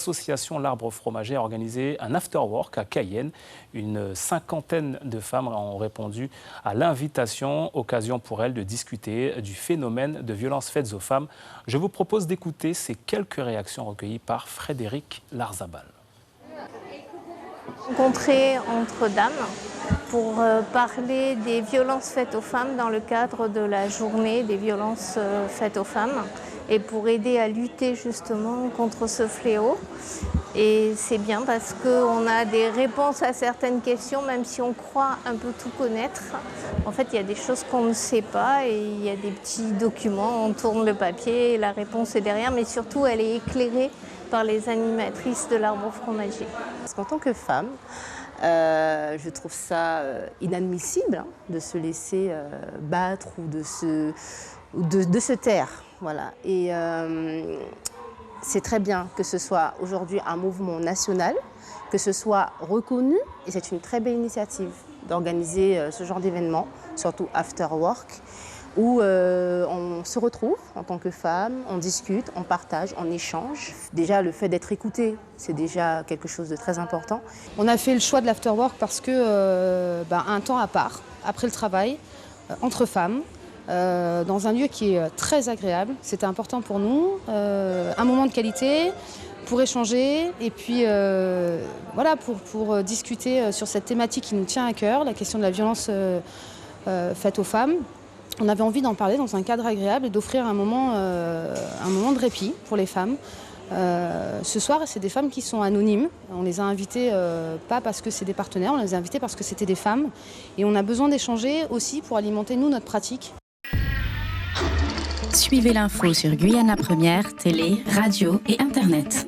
L'association L'Arbre Fromager a organisé un after-work à Cayenne. Une cinquantaine de femmes ont répondu à l'invitation, occasion pour elles de discuter du phénomène de violences faites aux femmes. Je vous propose d'écouter ces quelques réactions recueillies par Frédéric Larzabal. Rencontré entre dames pour parler des violences faites aux femmes dans le cadre de la journée des violences faites aux femmes et pour aider à lutter justement contre ce fléau. Et c'est bien parce qu'on a des réponses à certaines questions, même si on croit un peu tout connaître. En fait, il y a des choses qu'on ne sait pas et il y a des petits documents, on tourne le papier et la réponse est derrière, mais surtout elle est éclairée par les animatrices de l'Arbre Fromager. Parce qu'en tant que femme, je trouve ça inadmissible de se laisser battre ou de se taire. Voilà. Et c'est très bien que ce soit aujourd'hui un mouvement national, que ce soit reconnu, et c'est une très belle initiative d'organiser ce genre d'événement, surtout after work, où on se retrouve en tant que femme, on discute, on partage, on échange. Déjà, le fait d'être écouté, c'est déjà quelque chose de très important. On a fait le choix de l'afterwork parce que un temps à part, après le travail, entre femmes, dans un lieu qui est très agréable. C'était important pour nous, un moment de qualité pour échanger et puis voilà, pour discuter sur cette thématique qui nous tient à cœur, la question de la violence faite aux femmes. On avait envie d'en parler dans un cadre agréable et d'offrir un moment de répit pour les femmes. Ce soir, c'est des femmes qui sont anonymes. On les a invitées pas parce que c'est des partenaires, on les a invitées parce que c'était des femmes. Et on a besoin d'échanger aussi pour alimenter, nous, notre pratique. Suivez l'info sur Guyane la Première, télé, radio et Internet.